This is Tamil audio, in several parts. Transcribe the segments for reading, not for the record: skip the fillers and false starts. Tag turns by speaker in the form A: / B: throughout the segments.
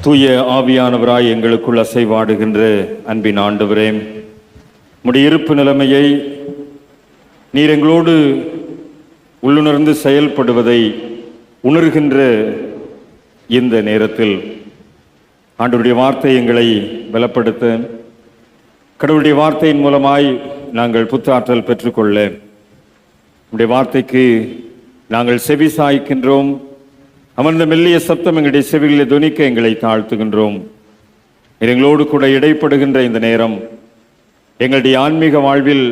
A: தூய ஆவியானவராய் எங்களுக்குள் அசைவாடுகின்ற அன்பின் ஆண்டவரே, உம்முடைய இருப்பு நிலைமையை நீர் எங்களோடு உள்ளுணர்ந்து செயல்படுவதை உணர்கின்ற இந்த நேரத்தில் ஆண்டவருடைய வார்த்தை எங்களை பலப்படுத்த, கடவுளுடைய வார்த்தையின் மூலமாய் நாங்கள் புத்தாற்றல் பெற்றுக்கொள்ள உம்முடைய வார்த்தைக்கு நாங்கள் செவி சாய்க்கின்றோம். அமர்ந்த மெல்லிய சத்தம் எங்களுடைய செவிகளில் துணிக்க எங்களை தாழ்த்துகின்றோம். எங்களோடு கூட இடைப்படுகின்ற இந்த நேரம் எங்களுடைய ஆன்மீக வாழ்வில்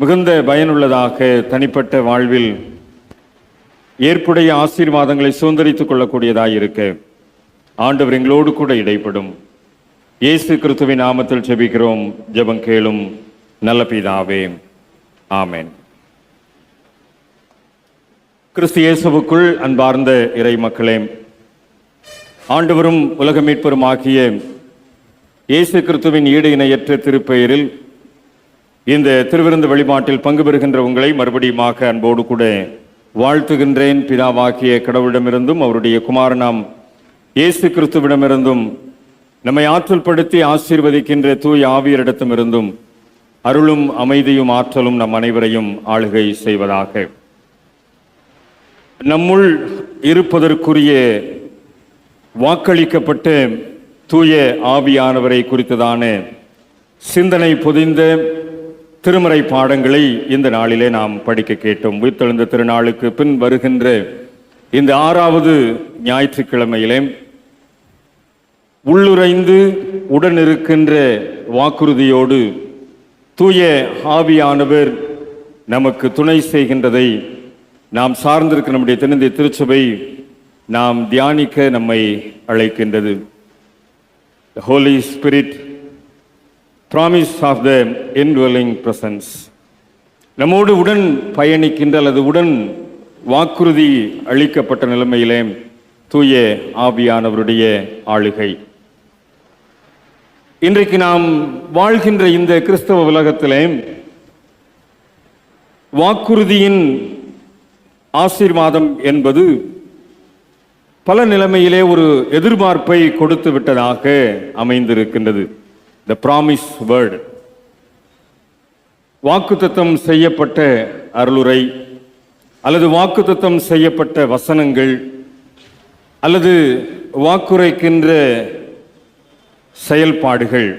A: மிகுந்த பயனுள்ளதாக, தனிப்பட்ட வாழ்வில் ஏற்புடைய ஆசீர்வாதங்களை சுதந்திரித்துக் கொள்ளக்கூடியதாக இருக்க ஆண்டவர் எங்களோடு கூட இடைப்படும். இயேசு கிறிஸ்துவின் நாமத்தில் ஜெபிக்கிறோம். ஜெபம் கேளும் நல்ல பிதாவே, ஆமென். கிறிஸ்து இயேசுவுக்குள் அன்பார்ந்த இறை மக்களே, ஆண்டவரும் உலக மீட்பரும் ஆகிய இயேசு கிறிஸ்துவின் ஈடு இணையற்ற திருப்பெயரில் இந்த திருவிருந்து வழிபாட்டில் பங்கு பெறுகின்ற உங்களை மறுபடியுமாக அன்போடு கூட வாழ்த்துகின்றேன். பிதாவாகிய கடவுளிடமிருந்தும் அவருடைய குமாரனாம் இயேசு கிறிஸ்துவிடமிருந்தும் நம்மை ஆற்றல் படுத்தி ஆசீர்வதிக்கின்ற தூய ஆவியரிடத்திலிருந்தும் அருளும் அமைதியும் ஆற்றலும் நம் அனைவரையும் ஆளுகை செய்வதாக. நம்முள் இருப்பதற்குரிய வாக்களிக்கப்பட்ட தூய ஆவியானவரை குறித்ததான சிந்தனை பொதிந்த திருமறை பாடங்களை இந்த நாளிலே நாம் படிக்க கேட்டோம். உயிர்த்தெழுந்த திருநாளுக்கு பின் வருகின்ற இந்த 6வது ஞாயிற்றுக்கிழமையிலே உள்ளுரைந்து உடனிருக்கின்ற வாக்குறுதியோடு தூய ஆவியானவர் நமக்கு துணை செய்கின்றதை நாம் சார்ந்திருக்கிற நம்முடைய தென்னிந்திய திருச்சபை நாம் தியானிக்க நம்மை அழைக்கின்றது. The Holy Spirit, promise of the indwelling presence. நம்மோடு உடன் பயணிக்கின்ற அல்லது உடன் வாக்குறுதி அளிக்கப்பட்ட நிலைமையிலே தூய ஆவியானவருடைய ஆளுகை. இன்றைக்கு நாம் வாழ்கின்ற இந்த கிறிஸ்தவ உலகத்திலே வாக்குறுதியின் ஆசீர்வாதம் என்பது பல நிலைமையிலே ஒரு எதிர்பார்ப்பை கொடுத்து விட்டதாக அமைந்திருக்கின்றது. The promise word, வாக்குத்தத்தம் செய்யப்பட்ட அருளுரை அல்லது வாக்குத்தத்தம் செய்யப்பட்ட வசனங்கள் அல்லது வாக்குரைக்கின்ற செயல்பாடுகள்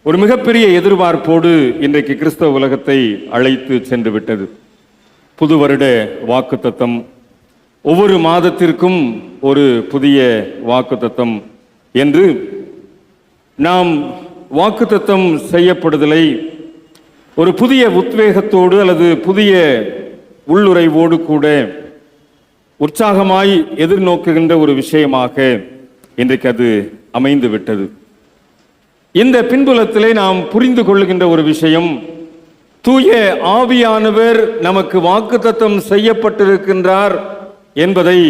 A: ஒரு மிகப்பெரிய எதிர்பார்ப்போடு இன்றைக்கு கிறிஸ்தவ உலகத்தை அழைத்து சென்று விட்டது. புது வருட வாக்குத்தத்தம், ஒவ்வொரு மாதத்திற்கும் ஒரு புதிய வாக்குத்தத்தம் என்று நாம் வாக்குத்தத்தம் செய்யப்படுதலை ஒரு புதிய உத்வேகத்தோடு அல்லது புதிய உள்ளுரைவோடு கூட உற்சாகமாய் எதிர்நோக்குகின்ற ஒரு விஷயமாக இன்றைக்கு அது அமைந்து விட்டது. இந்த பின்புலத்திலே நாம் புரிந்து கொள்ளுகின்ற ஒரு விஷயம், தூய ஆவியானவர் நமக்கு வாக்குத்தத்தம் செய்யப்பட்டிருக்கின்றார் என்பதை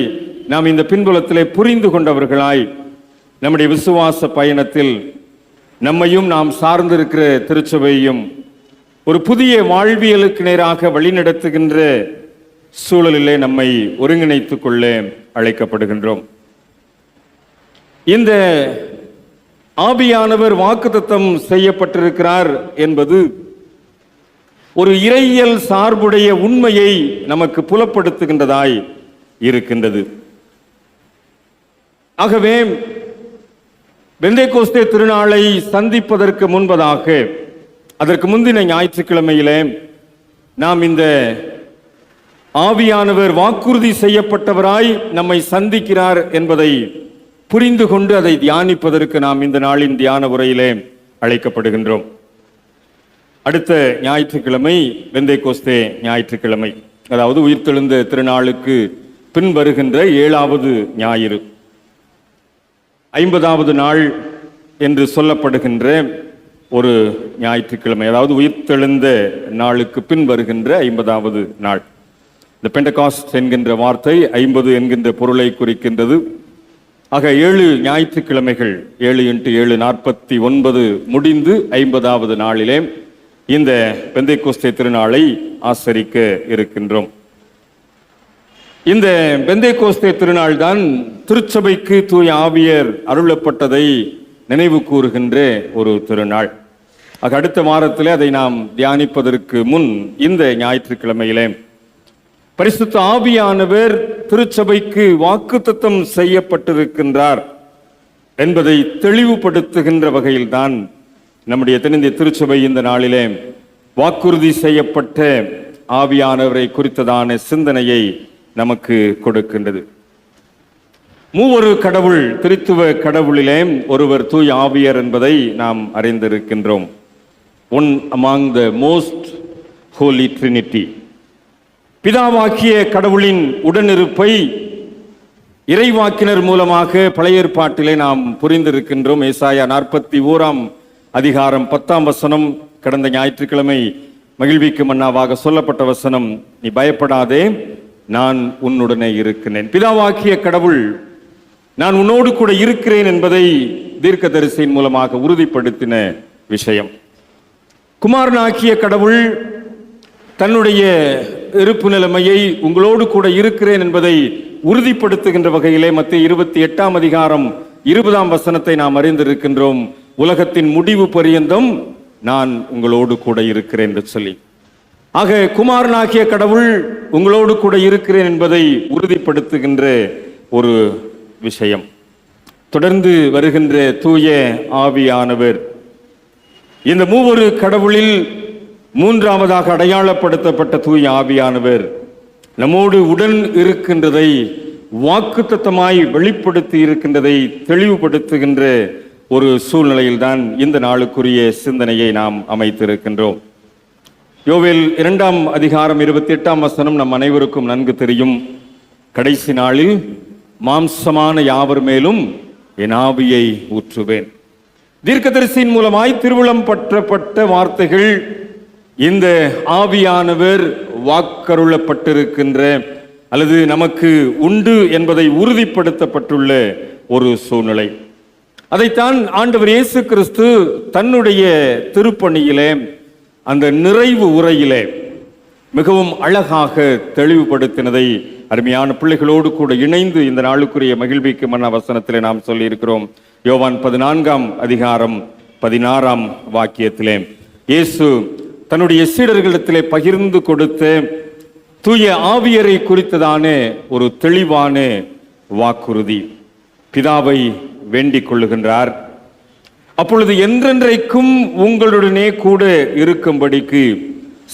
A: நாம் இந்த பின்புலத்திலே புரிந்து கொண்டவர்களாய் நம்முடைய விசுவாச பயணத்தில் நம்மையும் நாம் சார்ந்திருக்கிற திருச்சபையையும் ஒரு புதிய வாழ்வியலுக்கு நேராக வழிநடத்துகின்ற சூழலிலே நம்மை ஒருங்கிணைத்துக் கொள்ள அழைக்கப்படுகின்றோம். இந்த ஆவியானவர் வாக்குத்தத்தம் செய்யப்பட்டிருக்கிறார் என்பது ஒரு இறையியல் சார்புடைய உண்மையை நமக்கு புலப்படுத்துகின்றதாய் இருக்கின்றது. ஆகவே பெந்தேகோஸ்தே திருநாளை சந்திப்பதற்கு முன்பதாக, அதற்கு முந்தின ஞாயிற்றுக்கிழமையிலே நாம் இந்த ஆவியானவர் வாக்குறுதி செய்யப்பட்டவராய் நம்மை சந்திக்கிறார் என்பதை புரிந்து கொண்டு அதை தியானிப்பதற்கு நாம் இந்த நாளின் தியான உரையிலே அழைக்கப்படுகின்றோம். அடுத்த ஞாயிற்றுக்கிழமை பெந்தேகோஸ்தே ஞாயிற்றுக்கிழமை, அதாவது உயிர்த்தெழுந்த திருநாளுக்கு பின் வருகின்ற 7வது ஞாயிறு, 50வது நாள் என்று சொல்லப்படுகின்ற ஒரு ஞாயிற்றுக்கிழமை, அதாவது உயிர்த்தெழுந்த நாளுக்கு பின் வருகின்ற 50வது நாள். இந்த பெண்டகாஸ்ட் என்கின்ற வார்த்தை 50 என்கின்ற பொருளை குறிக்கின்றது. ஆக 7 ஞாயிற்றுக்கிழமைகள், 7 × 7 49 முடிந்து 50வது நாளிலே இந்த பெந்தேகோஸ்தே திருநாளை ஆசரிக்க இருக்கின்றோம். இந்த பெந்தேகோஸ்தே திருநாள் தான் திருச்சபைக்கு தூய ஆவியர் அருளப்பட்டதை நினைவு கூறுகின்ற ஒரு திருநாள். அடுத்த வாரத்தில் அதை நாம் தியானிப்பதற்கு முன் இந்த ஞாயிற்றுக்கிழமையிலே பரிசுத்த ஆவியானவர் திருச்சபைக்கு வாக்குத்தத்தம் செய்யப்பட்டிருக்கின்றார் என்பதை தெளிவுபடுத்துகின்ற வகையில்தான் நம்முடைய தென்னிந்திய திருச்சபை இந்த நாளிலே வாக்குறுதி செய்யப்பட்ட ஆவியானவரை குறித்ததான சிந்தனையை நமக்கு கொடுக்கின்றது. மூவொரு கடவுள், திரித்துவ கடவுளிலே ஒருவர் தூய ஆவியர் என்பதை நாம் அறிந்திருக்கின்றோம். One among the most Holy Trinity. பிதாவாக்கிய கடவுளின் உடனிருப்பை இறைவாக்கினர் மூலமாக பழைய ஏற்பாட்டிலே நாம் புரிந்திருக்கின்றோம். ஏசாயா 41 அதிகாரம் 10 வசனம், கடந்த ஞாயிற்றுக்கிழமை மகிழ்விக்கு மன்னாவாக சொல்லப்பட்ட வசனம், நீ பயப்படாதே, நான் உன்னுடனே இருக்கிறேன். பிதாவாக்கிய கடவுள் நான் உன்னோடு கூட இருக்கிறேன் என்பதை தீர்க்கதரிசியின் மூலமாக உறுதிப்படுத்தின விஷயம். குமாரனாக்கிய கடவுள் தன்னுடைய இருப்பு நிலைமையை உங்களோடு கூட இருக்கிறேன் என்பதை உறுதிப்படுத்துகின்ற வகையிலே மத்தேயு 28 அதிகாரம் 20 வசனத்தை நாம் அறிந்திருக்கின்றோம். உலகத்தின் முடிவு பரியந்தம் நான் உங்களோடு கூட இருக்கிறேன் என்று சொல்லி. ஆக குமாரனாகிய கடவுள் உங்களோடு கூட இருக்கிறேன் என்பதை உறுதிப்படுத்துகின்ற ஒரு விஷயம். தொடர்ந்து வருகின்ற தூய ஆவியானவர் இந்த மூவொரு கடவுளில் மூன்றாவதாக அடையாளப்படுத்தப்பட்ட தூய ஆவியானவர் நம்மோடு உடன் இருக்கின்றதை, வாக்குத்தத்தமாய் வெளிப்படுத்தி இருக்கின்றதை தெளிவுபடுத்துகின்ற ஒரு சூழ்நிலையில்தான் இந்த நாளுக்குரிய சிந்தனையை நாம் அமைத்திருக்கின்றோம். யோவேல் 2 அதிகாரம் 28 வசனம் நம் அனைவருக்கும் நன்கு தெரியும். கடைசி நாளில் மாம்சமான யாவர் மேலும் என் ஆவியை ஊற்றுவேன். தீர்க்கதரிசியின் மூலமாய் திருவுளம் பற்றப்பட்ட வார்த்தைகள், இந்த ஆவியானவர் வாக்கருளப்பட்டிருக்கின்ற அல்லது நமக்கு உண்டு என்பதை உறுதிப்படுத்தப்பட்டுள்ள ஒரு சூழ்நிலை. அதைத்தான் ஆண்டவர் இயேசு கிறிஸ்து தன்னுடைய திருப்பணியிலே, அந்த நிறைவு உரையிலே மிகவும் அழகாக தெளிவுபடுத்தினதை அருமையான பிள்ளைகளோடு கூட இணைந்து இந்த நாளுக்குரிய மகிழ்விக்கு மன்ன வசனத்திலே நாம் சொல்லி இருக்கிறோம். யோவான் 14 அதிகாரம் 16 வாக்கியத்திலே இயேசு தன்னுடைய சீடர்களிடத்திலே பகிர்ந்து கொடுத்த தூய ஆவியரை குறித்ததான ஒரு தெளிவான வாக்குறுதி. பிதாவை வேண்டிக் கொள்ளுகின்றார். அப்பொழுது என்றென்றைக்கும் உங்களுடனே கூட இருக்கும்படிக்கு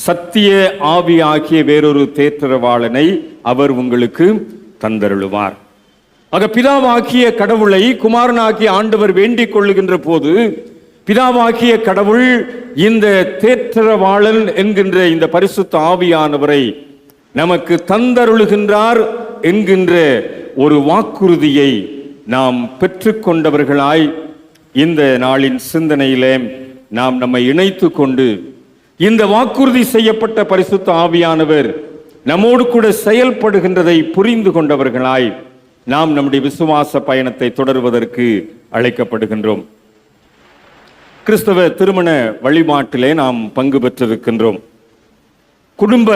A: சத்திய ஆவி ஆகிய வேறொரு தேற்றரவாளனை அவர் உங்களுக்கு தந்தருளுவார். ஆக பிதாவாகிய கடவுளை குமாரனாகிய ஆண்டவர் வேண்டிக் கொள்ளுகின்ற போது, பிதாவாகிய கடவுள் இந்த தேற்றரவாளன் என்கின்ற இந்த பரிசுத்த ஆவியானவரை நமக்கு தந்தருளுகின்றார் என்கின்ற ஒரு வாக்குறுதியை நாம் பெற்றுக்கொண்டவர்களாய் இந்த நாளின் சிந்தனையிலே நாம் நம்மை இணைத்து கொண்டு, இந்த வாக்குறுதி செய்யப்பட்ட பரிசுத்த ஆவியானவர் நம்மோடு கூட செயல்படுகின்றதை புரிந்து கொண்டவர்களாய் நாம் நம்முடைய விசுவாச பயணத்தை தொடர்வதற்கு அழைக்கப்படுகின்றோம். கிறிஸ்தவ திருமண வழிபாட்டிலே நாம் பங்கு பெற்றிருக்கின்றோம். குடும்ப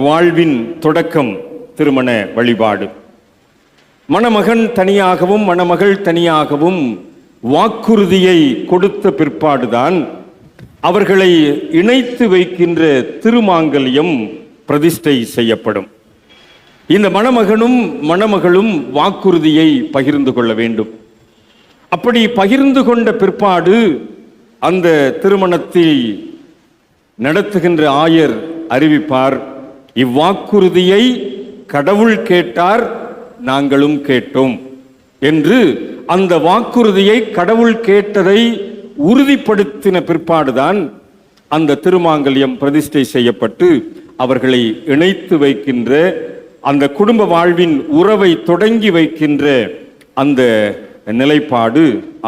A: வாழ்வின் தொடக்கம் திருமண வழிபாடு. மணமகன் தனியாகவும் மணமகள் தனியாகவும் வாக்குறுதியை கொடுத்த பிற்பாடுதான் அவர்களை இணைத்து வைக்கின்ற திருமாங்கல்யம் பிரதிஷ்டை செய்யப்படும். இந்த மணமகனும் மணமகளும் வாக்குறுதியை பகிர்ந்து கொள்ள வேண்டும். அப்படி பகிர்ந்து கொண்ட பிற்பாடு அந்த திருமணத்தை நடத்துகின்ற ஆயர் அறிவிப்பார், இவ்வாக்குறுதியை கடவுள் கேட்டார், நாங்களும் கேட்டோம் என்று. அந்த வாக்குறுதியை கடவுள் கேட்டதை உறுதிப்படுத்தின பிற்பாடுதான் அந்த திருமாங்கல்யம் பிரதிஷ்டை செய்யப்பட்டு அவர்களை இணைத்து வைக்கின்ற, அந்த குடும்ப வாழ்வின் உறவை தொடங்கி வைக்கின்ற அந்த நிலைப்பாடு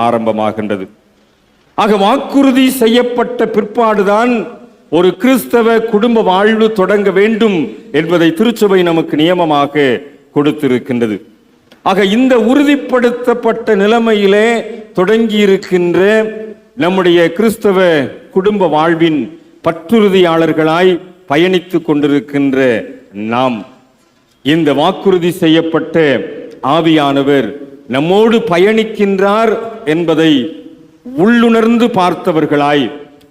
A: ஆரம்பமாகின்றது. ஆக வாக்குறுதி செய்யப்பட்ட பிற்பாடுதான் ஒரு கிறிஸ்தவ குடும்ப வாழ்வு தொடங்க வேண்டும் என்பதை திருச்சபை நமக்கு நியமமாக கொடுத்திருக்கின்றது. ஆக இந்த உறுதிப்படுத்தப்பட்ட நிலைமையிலே தொடங்கி இருக்கின்ற நம்முடைய கிறிஸ்தவ குடும்ப வாழ்வின் பற்றுறுதியாளர்களாய் பயணித்து கொண்டிருக்கின்ற நாம் இந்த வாக்குறுதி செய்யப்பட்ட ஆவியானவர் நம்மோடு பயணிக்கின்றார் என்பதை உள்ளுணர்ந்து பார்த்தவர்களாய்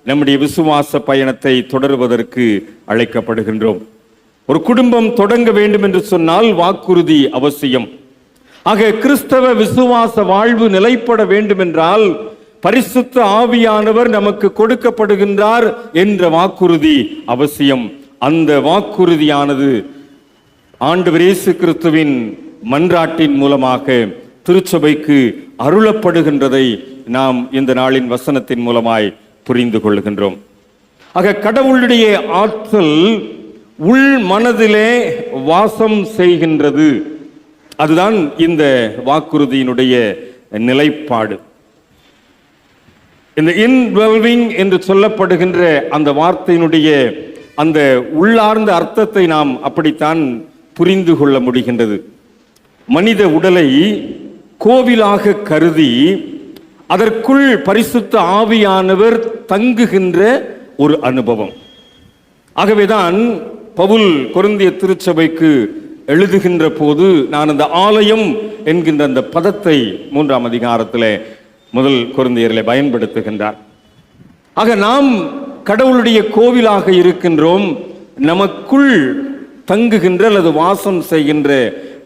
A: நம்முடைய விசுவாச பயணத்தை தொடர்வதற்கு அழைக்கப்படுகின்றோம். ஒரு குடும்பம் தொடங்க வேண்டும் என்று சொன்னால் வாக்குறுதி அவசியம். ஆக கிறிஸ்தவ விசுவாச வாழ்வு நிலைப்பட வேண்டும் என்றால் பரிசுத்த ஆவியானவர் நமக்கு கொடுக்கப்படுகின்றார் என்ற வாக்குறுதி அவசியம். அந்த வாக்குறுதியானது ஆண்டவர் இயேசு கிறிஸ்துவின் மன்றாட்டின் மூலமாக திருச்சபைக்கு அருளப்படுகின்றதை நாம் இந்த நாளின் வசனத்தின் மூலமாய் புரிந்து கொள்கின்றோம். ஆக கடவுளுடைய ஆற்றல் உள் மனதிலே வாசம் செய்கின்றது. அதுதான் இந்த வாக்குறுதியினுடைய நிலைப்பாடு. இந்த இன்வெல்விங் என்று சொல்லப்படுகின்ற அந்த வார்த்தையினுடைய அந்த உள்ளார்ந்த அர்த்தத்தை நாம் அப்படித்தான் புரிந்து கொள்ள முடிகின்றது. மனித உடலை கோவிலாக கருதி அதற்குள் பரிசுத்த ஆவியானவர் தங்குகின்ற ஒரு அனுபவம். ஆகவேதான் பவுல் கொரிந்திய திருச்சபைக்கு எழுதுகின்ற போது நான் அந்த ஆலயம் என்கின்ற அந்த பதத்தை 3ஆம் அதிகாரத்திலே முதல் கொரிந்தியரிலே பயன்படுத்துகின்றார். ஆக நாம் கடவுளுடைய கோவிலாக இருக்கின்றோம். நமக்குள் தங்குகின்ற அல்லது வாசம் செய்கின்ற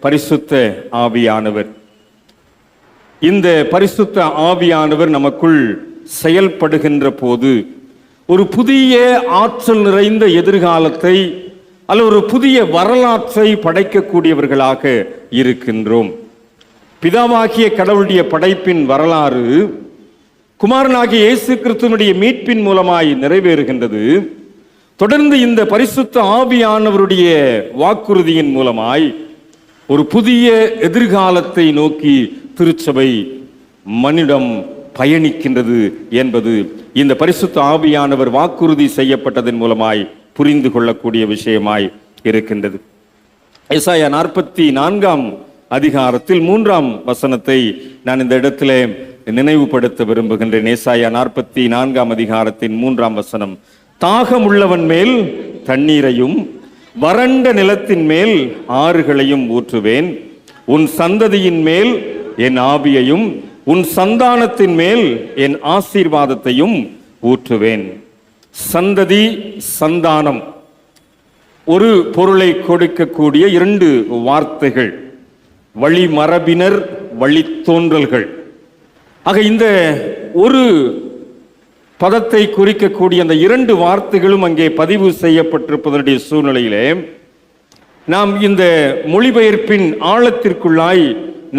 A: பரிசுத்த ஆவியானவர். இந்த பரிசுத்த ஆவியானவர் நமக்குள் செயல்படுகின்ற போது ஒரு புதிய ஆற்றல் நிறைந்த எதிர்காலத்தை அல்ல ஒரு புதிய வரலாற்றை படைக்கக்கூடியவர்களாக இருக்கின்றோம். பிதாவாகிய கடவுளுடைய படைப்பின் வரலாறு குமாரனாகிய இயேசு கிறிஸ்துவினுடைய மீட்பின் மூலமாய் நிறைவேறுகின்றது. தொடர்ந்து இந்த பரிசுத்த ஆவியானவருடைய வாக்குறுதியின் மூலமாய் ஒரு புதிய எதிர்காலத்தை நோக்கி திருச்சபை மனிதம் பயணிக்கின்றது என்பது இந்த பரிசுத்த ஆவியானவர் வாக்குறுதி செய்யப்பட்டதன் மூலமாய் புரிந்து கொள்ளக்கூடிய விஷயமாய் இருக்கின்றது. ஏசாயா 44ஆம் அதிகாரத்தில் 3ஆம் வசனத்தை நான் இந்த இடத்திலே நினைவுபடுத்த விரும்புகின்றேன். ஏசாயா 44ஆம் அதிகாரத்தின் 3ஆம் வசனம், தாகம் உள்ளவன் மேல் தண்ணீரையும் வறண்ட நிலத்தின் மேல் ஆறுகளையும் ஊற்றுவேன். உன் சந்ததியின் மேல் என் ஆவியையும் உன் சந்தானத்தின் மேல் என் ஆசீர்வாதத்தையும் ஊற்றுவேன். சந்ததி, சந்தானம் ஒரு பொருளை கொடுக்கக்கூடிய 2 வார்த்தைகள். வழிமரபினர், வழித்தோன்றல்கள். ஆக இந்த ஒரு பதத்தை குறிக்கக்கூடிய அந்த 2 வார்த்தைகளும் அங்கே பதிவு செய்யப்பட்டிருப்பதனுடைய சூழ்நிலையிலே நாம் இந்த மொழிபெயர்ப்பின் ஆழத்திற்குள்ளாய்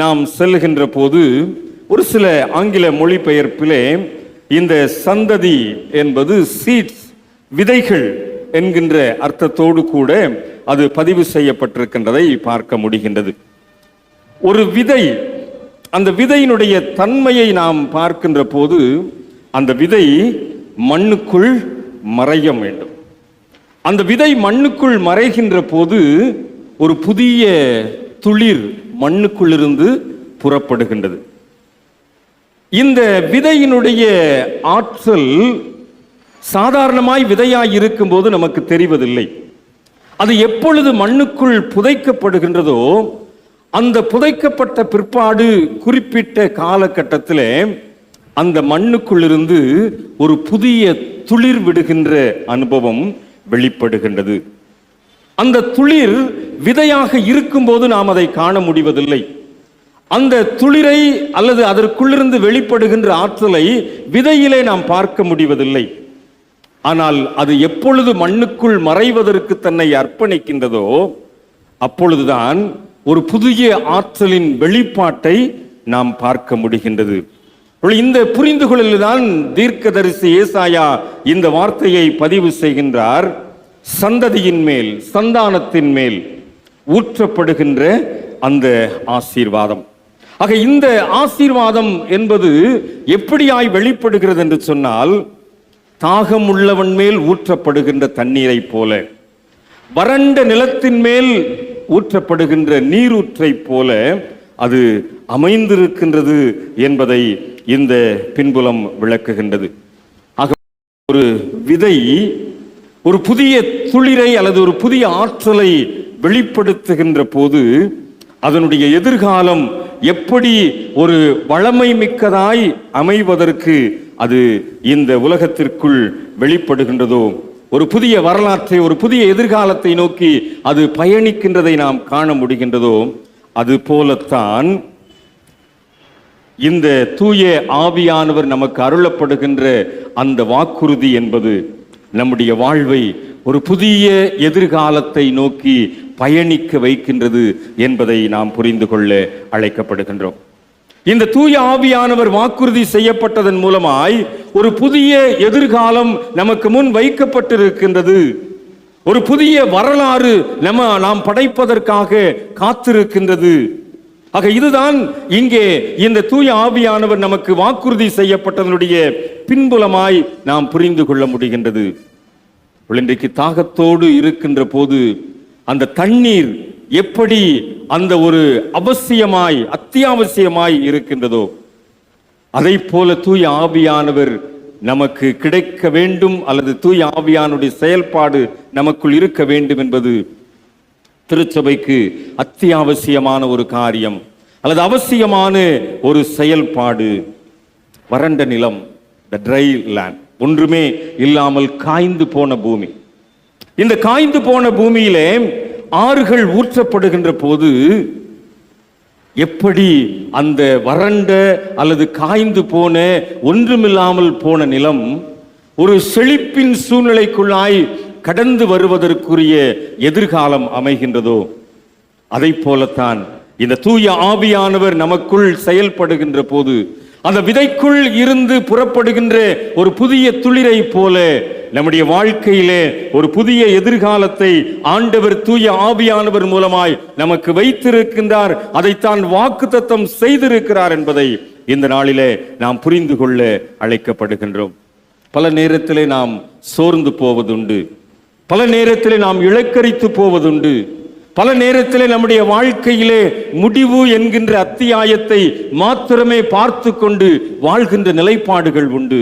A: நாம் செல்லுகின்ற போது ஒரு சில ஆங்கில மொழிபெயர்ப்பிலே இந்த சந்ததி என்பது சீட்ஸ், விதைகள் என்கின்ற அர்த்தத்தோடு கூட அது பதிவு செய்யப்பட்டிருக்கின்றதை பார்க்க முடிகின்றது. ஒரு விதை, அந்த விதையினுடைய தன்மையை நாம் பார்க்கின்ற போது அந்த விதை மண்ணுக்குள் மறைய வேண்டும். அந்த விதை மண்ணுக்குள் மறைகின்ற போது ஒரு புதிய துளிர் மண்ணுக்குள்ளிருந்து புறப்படுகின்றது. இந்த விதையினுடைய ஆற்றல் சாதாரணமாய் விதையாய் இருக்கும்போது நமக்கு தெரிவதில்லை. அது எப்பொழுது மண்ணுக்குள் புதைக்கப்படுகின்றதோ அந்த புதைக்கப்பட்ட பிற்பாடு குறிப்பிட்ட காலகட்டத்தில் அந்த மண்ணுக்குள்ளிருந்து ஒரு புதிய துளிர் விடுகின்ற அனுபவம் வெளிப்படுகின்றது. அந்த துளிர் விதையாக இருக்கும்போது நாம் அதை காண முடிவதில்லை. அந்த துளிரை அல்லது அதற்குள்ளிருந்து வெளிப்படுகின்ற ஆற்றலை விதையிலே நாம் பார்க்க முடிவதில்லை. ஆனால் அது எப்பொழுது மண்ணுக்குள் மறைவதற்கு தன்னை அர்ப்பணிக்கின்றதோ அப்பொழுதுதான் ஒரு புதிய ஆற்றலின் வெளிப்பாட்டை நாம் பார்க்க முடிகின்றது. இந்த புரிந்து கொள்ளலில்தான் தீர்க்கதரிசி ஏசாயா இந்த வார்த்தையை பதிவு செய்கின்றார். சந்ததியின் மேல், சந்தானத்தின் மேல் ஊற்றப்படுகின்ற அந்த ஆசீர்வாதம். ஆக இந்த ஆசீர்வாதம் என்பது எப்படியாய் வெளிப்படுகிறது என்று சொன்னால், தாகம் உள்ளவன் மேல் ஊற்றப்படுகின்ற தண்ணீரை போல, வறண்ட நிலத்தின் மேல் ஊற்றப்படுகின்ற நீரூற்றை போல அது அமைந்திருக்கின்றது என்பதை இந்த பின்புலம் விளக்குகின்றது. ஆக ஒரு விதை ஒரு புதிய துளிரை அல்லது ஒரு புதிய ஆற்றலை வெளிப்படுத்துகின்ற போது அதனுடைய எதிர்காலம் எப்படி ஒரு வளமை மிக்கதாய் அமைவதற்கு அது இந்த உலகத்திற்குள் வெளிப்படுகின்றதோ, ஒரு புதிய வரலாற்றை, ஒரு புதிய எதிர்காலத்தை நோக்கி அது பயணிக்கின்றதை நாம் காண முடிகின்றதோ, அது போலத்தான் இந்த தூய ஆவியானவர் நமக்கு அருளப்படுகின்ற அந்த வாக்குறுதி என்பது நம்முடைய வாழ்வை ஒரு புதிய எதிர்காலத்தை நோக்கி பயணிக்க வைக்கின்றது என்பதை நாம் புரிந்து கொள்ள அழைக்கப்படுகின்றோம். இந்த தூய ஆவியானவர் வாக்குறுதி செய்யப்பட்டதன் மூலமாய் ஒரு புதிய எதிர்காலம் நமக்கு முன் வைக்கப்பட்டிருக்கின்றது. ஒரு புதிய வரலாறு நாம் படைப்பதற்காக காத்திருக்கின்றது. ஆக இதுதான் இங்கே இந்த தூய ஆவியானவர் நமக்கு வாக்குறுதி செய்யப்பட்டதனுடைய பின்புலமாய் நாம் புரிந்து கொள்ள முடிகின்றது. இன்றைக்கு தாகத்தோடு இருக்கின்ற போது அந்த தண்ணீர் எப்படி அந்த ஒரு அவசியமாய் அத்தியாவசியமாய் இருக்கின்றதோ, அதை போல தூய ஆவியானவர் நமக்கு கிடைக்க வேண்டும் அல்லது தூய ஆவியானுடைய செயல்பாடு நமக்குள் இருக்க வேண்டும் என்பது திருச்சபைக்கு அத்தியாவசியமான ஒரு காரியம் அல்லது அவசியமான ஒரு செயல்பாடு. வறண்ட நிலம், த ட்ரை லேண்ட், ஒன்றுமே இல்லாமல் காய்ந்து போன பூமி. இந்த காய்ந்து போன பூமியிலே ஆறுகள் ஊற்றப்படுகின்ற போது எப்படி அந்த வறண்ட அல்லது காய்ந்து போன ஒன்றுமில்லாமல் போன நிலம் ஒரு செழிப்பின் சூழ்நிலைக்குள்ளாய் கடந்து வருவதற்குரிய எதிர்காலம் அமைகின்றதோ, அதை போலத்தான் இந்த தூய ஆவியானவர் நமக்குள் செயல்படுகின்ற போது அந்த விதைக்குள் இருந்து புறப்படுகின்ற ஒரு புதிய துளிரை போல நம்முடைய வாழ்க்கையிலே ஒரு புதிய எதிர்காலத்தை ஆண்டவர் தூய ஆவியானவர் மூலமாய் நமக்கு வைத்திருக்கின்றார். அதைத்தான் வாக்குத்தத்தம் செய்திருக்கிறார் என்பதை இந்த நாளிலே நாம் புரிந்து கொள்ள அழைக்கப்படுகின்றோம். பல நேரத்திலே நாம் சோர்ந்து போவதுண்டு, பல நேரத்திலே நாம் இலக்கரித்து போவதுண்டு, பல நேரத்திலே நம்முடைய வாழ்க்கையிலே முடிவு என்கின்ற அத்தியாயத்தை மாத்திரமே பார்த்து கொண்டு வாழ்கின்ற நிலைப்பாடுகள் உண்டு.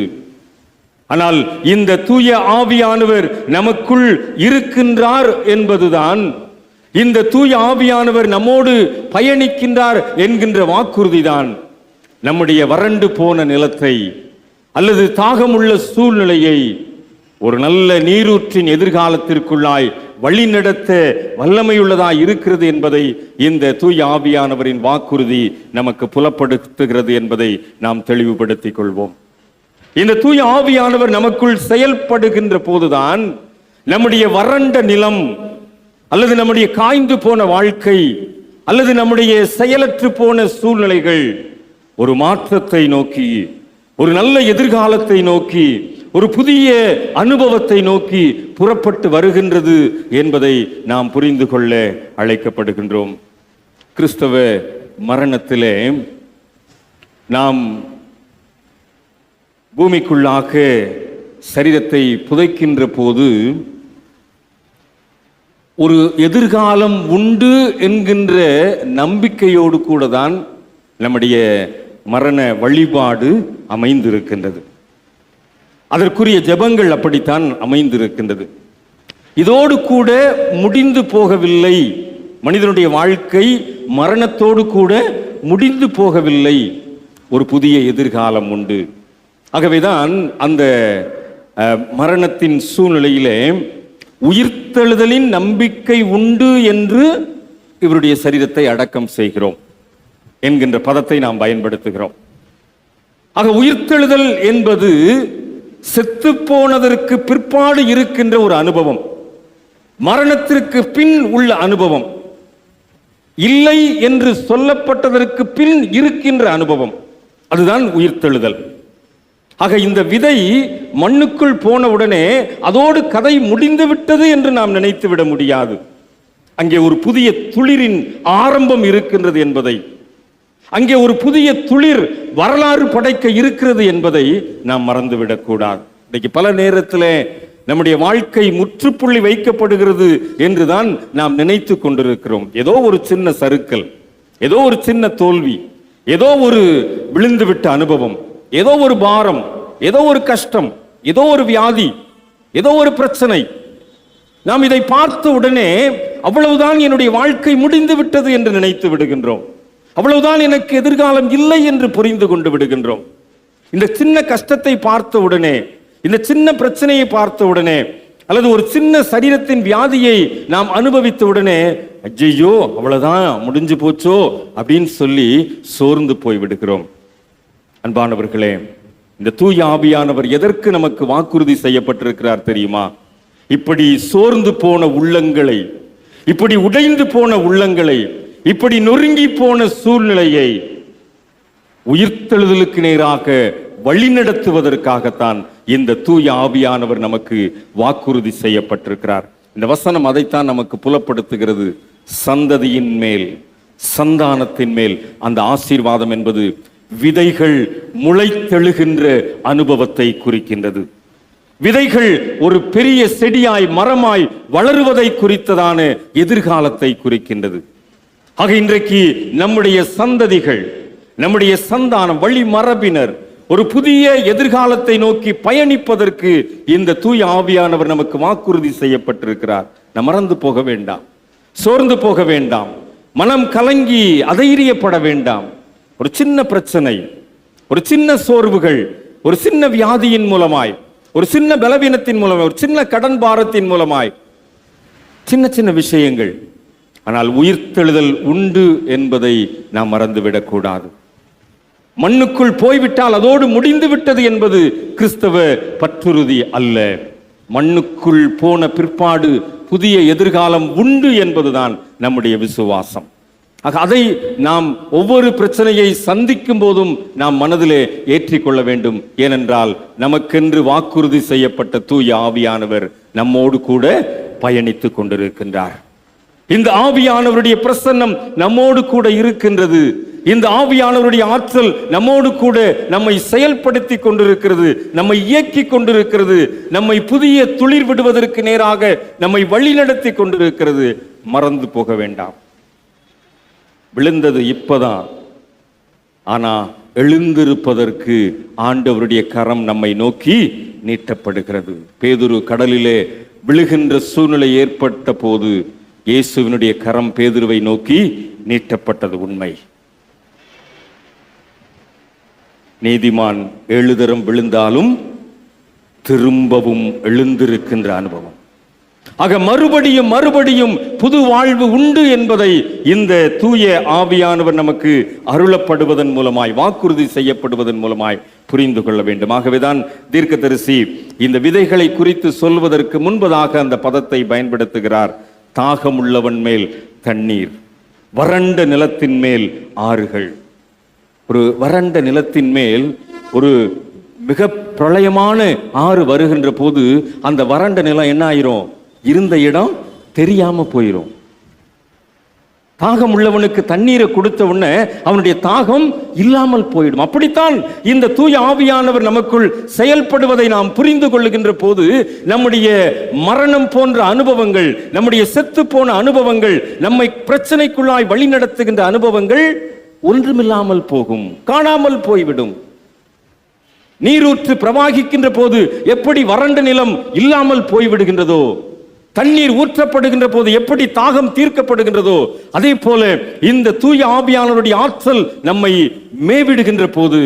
A: ஆனால் இந்த தூய ஆவியானவர் நமக்குள் இருக்கின்றார் என்பதுதான், இந்த தூய ஆவியானவர் நம்மோடு பயணிக்கின்றார் என்கின்ற வாக்குறுதிதான் நம்முடைய வறண்டு போன நிலத்தை அல்லது தாகமுள்ள சூழ்நிலையை ஒரு நல்ல நீரூற்றின் எதிர்காலத்திற்குள்ளாய் வழி நடத்த வல்லமையுள்ளதாய் இருக்கிறது என்பதை இந்த தூய ஆவியானவரின் வாக்குறுதி நமக்கு புலப்படுத்துகிறது என்பதை நாம் தெளிவுபடுத்திக் கொள்வோம். இந்த தூய ஆவியானவர் நமக்குள் செயல்படுகின்ற போதுதான் நம்முடைய வறண்ட நிலம் அல்லது நம்முடைய காய்ந்து போன வாழ்க்கை அல்லது நம்முடைய செயலற்று போன சூழ்நிலைகள் ஒரு மாற்றத்தை நோக்கி, ஒரு நல்ல எதிர்காலத்தை நோக்கி, ஒரு புதிய அனுபவத்தை நோக்கி புறப்பட்டு வருகின்றது என்பதை நாம் புரிந்து கொள்ள அழைக்கப்படுகின்றோம். கிறிஸ்தவ மரணத்திலே நாம் பூமிக்குள்ளாக சரீரத்தை புதைக்கின்ற போது ஒரு எதிர்காலம் உண்டு என்கின்ற நம்பிக்கையோடு கூட தான் நம்முடைய மரண வழிபாடு அமைந்திருக்கின்றது. அதற்குரிய ஜெபங்கள் அப்படித்தான் அமைந்திருக்கின்றது. இதோடு கூட முடிந்து போகவில்லை. மனிதனுடைய வாழ்க்கை மரணத்தோடு கூட முடிந்து போகவில்லை. ஒரு புதிய எதிர்காலம் உண்டு. ஆகவேதான் அந்த மரணத்தின் சூழ்நிலையிலே உயிர்த்தெழுதலின் நம்பிக்கை உண்டு என்று இவருடைய சரீரத்தை அடக்கம் செய்கிறோம் என்கின்ற பதத்தை நாம் பயன்படுத்துகிறோம். ஆக உயிர்த்தெழுதல் என்பது செத்து போனதற்கு பிற்பாடு இருக்கின்ற ஒரு அனுபவம், மரணத்திற்கு பின் உள்ள அனுபவம், இல்லை என்று சொல்லப்பட்டதற்கு பின் இருக்கின்ற அனுபவம், அதுதான் உயிர்த்தெழுதல். ஆக இந்த விதை மண்ணுக்குள் போன உடனே அதோடு கதை முடிந்து விட்டது என்று நாம் நினைத்து விட முடியாது. அங்கே ஒரு புதிய துளிரின் ஆரம்பம் இருக்கின்றது என்பதை, அங்கே ஒரு புதிய துளிர் வரலாறு படைக்க இருக்கிறது என்பதை நாம் மறந்துவிடக்கூடாது. இன்னைக்கு பல நேரத்தில் நம்முடைய வாழ்க்கை முற்றுப்புள்ளி வைக்கப்படுகிறது என்றுதான் நாம் நினைத்து கொண்டிருக்கிறோம். ஏதோ ஒரு சின்ன சறுக்கல், ஏதோ ஒரு சின்ன தோல்வி, ஏதோ ஒரு விழுந்துவிட்ட அனுபவம், ஏதோ ஒரு பாரம், ஏதோ ஒரு கஷ்டம், ஏதோ ஒரு வியாதி, ஏதோ ஒரு பிரச்சனை, நாம் இதை பார்த்த உடனே அவ்வளவுதான் என்னுடைய வாழ்க்கை முடிந்து விட்டது என்று நினைத்து விடுகின்றோம். அவ்வளவுதான் எனக்கு எதிர்காலம் இல்லை என்று புரிந்து கொண்டு விடுகின்றோம். இந்த சின்ன கஷ்டத்தை பார்த்த உடனே, இந்த சின்ன பிரச்சனையை பார்த்த உடனே, அல்லது ஒரு சின்ன சரீரத்தின் வியாதியை நாம் அனுபவித்த உடனே, ஐயோ அவ்வளவுதான் முடிஞ்சு போச்சோ அப்படின்னு சொல்லி சோர்ந்து போய் விடுகிறோம். அன்பானவர்களே, இந்த தூய ஆவியானவர் எதற்கு நமக்கு வாக்குறுதி செய்யப்பட்டிருக்கிறார் தெரியுமா? இப்படி சோர்ந்து போன உள்ளங்களை, இப்படி உடைந்து போன உள்ளங்களை, இப்படி நொறுங்கி போன சூழ்நிலையை உயிர்த்தெழுதலுக்கு நேராக வழிநடத்துவதற்காகத்தான் இந்த தூய ஆவியானவர் நமக்கு வாக்குறுதி செய்யப்பட்டிருக்கிறார். இந்த வசனம் அதைத்தான் நமக்கு புலப்படுத்துகிறது. சந்ததியின் மேல், சந்தானத்தின் மேல் அந்த ஆசீர்வாதம் என்பது விதைகள் முளைத்தெழுகின்ற அனுபவத்தை குறிக்கின்றது. விதைகள் ஒரு பெரிய செடியாய் மரமாய் வளருவதை குறித்ததான எதிர்காலத்தை குறிக்கின்றது. ஆக இன்றைக்கு நம்முடைய சந்ததிகள், நம்முடைய சந்தானம், வழி மரபினர் ஒரு புதிய எதிர்காலத்தை நோக்கி பயணிப்பதற்கு இந்த தூய ஆவியானவர் நமக்கு வாக்குறுதி செய்யப்பட்டிருக்கிறார். நாம் மறந்து போக வேண்டாம், சோர்ந்து போக வேண்டாம், மனம் கலங்கி அதைரியப்பட வேண்டாம். ஒரு சின்ன பிரச்சனை, ஒரு சின்ன சோர்வுகள், ஒரு சின்ன வியாதியின் மூலமாய், ஒரு சின்ன பலவீனத்தின் மூலமாய், ஒரு சின்ன கடன் பாரத்தின் மூலமாய், சின்ன சின்ன விஷயங்கள், ஆனால் உயிர்த்தெழுதல் உண்டு என்பதை நாம் மறந்துவிடக் கூடாது. மண்ணுக்குள் போய்விட்டால் அதோடு முடிந்து விட்டது என்பது கிறிஸ்தவ பற்றுறுதி அல்ல. மண்ணுக்குள் போன பிற்பாடு புதிய எதிர்காலம் உண்டு என்பதுதான் நம்முடைய விசுவாசம். அதை நாம் ஒவ்வொரு பிரச்சனையை சந்திக்கும் போதும் நாம் மனதிலே ஏற்றிக்கொள்ள வேண்டும். ஏனென்றால் நமக்கென்று வாக்குறுதி செய்யப்பட்ட தூய ஆவியானவர் நம்மோடு கூட பயணித்துக் கொண்டிருக்கின்றார். இந்த ஆவியானவருடைய பிரசன்னம் நம்மோடு கூட இருக்கின்றது. இந்த ஆவியானவருடைய ஆற்றல் நம்மோடு கூட நம்மை செயல்படுத்தி கொண்டிருக்கிறது, நம்மை இயக்கி கொண்டிருக்கிறது, நம்மை புதிய துளிர் விடுவதற்கு நேராக நம்மை வழிநடத்தி கொண்டிருக்கிறது. மறந்து போக வேண்டாம். விழுந்தது இப்பதான், ஆனா எழுந்திருப்பதற்கு ஆண்டவருடைய கரம் நம்மை நோக்கி நீட்டப்படுகிறது. பேதுரு கடலிலே விழுகின்ற சூழ்நிலை ஏற்பட்ட போது இயேசுவினுடைய கரம் பேதுருவை நோக்கி நீட்டப்பட்டது உண்மை. நீதிமான் 7 தரம் விழுந்தாலும் திரும்பவும் எழுந்திருக்கின்ற அனுபவம். ஆக மறுபடியும் மறுபடியும் புது வாழ்வு உண்டு என்பதை இந்த தூய ஆவியானவர் நமக்கு அருளப்படுவதன் மூலமாய், வாக்குறுதி செய்யப்படுவதன் மூலமாய் புரிந்து கொள்ள வேண்டும். ஆகவேதான் தீர்க்கதரிசி இந்த விதைகளை குறித்து சொல்வதற்கு முன்பதாக அந்த பதத்தை பயன்படுத்துகிறார். தாகம் உள்ளவன் மேல் தண்ணீர், வறண்ட நிலத்தின் மேல் ஆறுகள். ஒரு வறண்ட நிலத்தின் மேல் ஒரு மிக பிரளயமான ஆறு வருகின்ற போது அந்த வறண்ட நிலம் என்ன ஆயிரும்? இருந்த இடம் தெரியாம போயிரும். தாகம் உள்ளவனுக்கு தண்ணீரை கொடுத்த உடனே அவனுடைய தாகம் இல்லாமல் போயிடும். அப்படித்தான் இந்த தூய ஆவியானவர் நமக்குள் செயல்படுவதை நாம் புரிந்து கொள்ளுகின்ற போது நம்முடைய மரணம் போன்ற அனுபவங்கள், நம்முடைய செத்து போன அனுபவங்கள், நம்மை பிரச்சனைக்குள்ளாய் வழி நடத்துகின்ற அனுபவங்கள் ஒன்றுமில்லாமல் போகும், காணாமல் போய்விடும். நீரூற்று பிரவாகிக்கின்ற போது எப்படி வறண்ட நிலம் இல்லாமல் போய்விடுகின்றதோ, தண்ணீர் ஊற்றப்படுகின்ற போது எப்படி தாகம் தீர்க்கப்படுகின்றதோ, அதே போல இந்த தூய ஆவியானவருடைய ஆற்றல் நம்மை மேவிடுகின்ற போது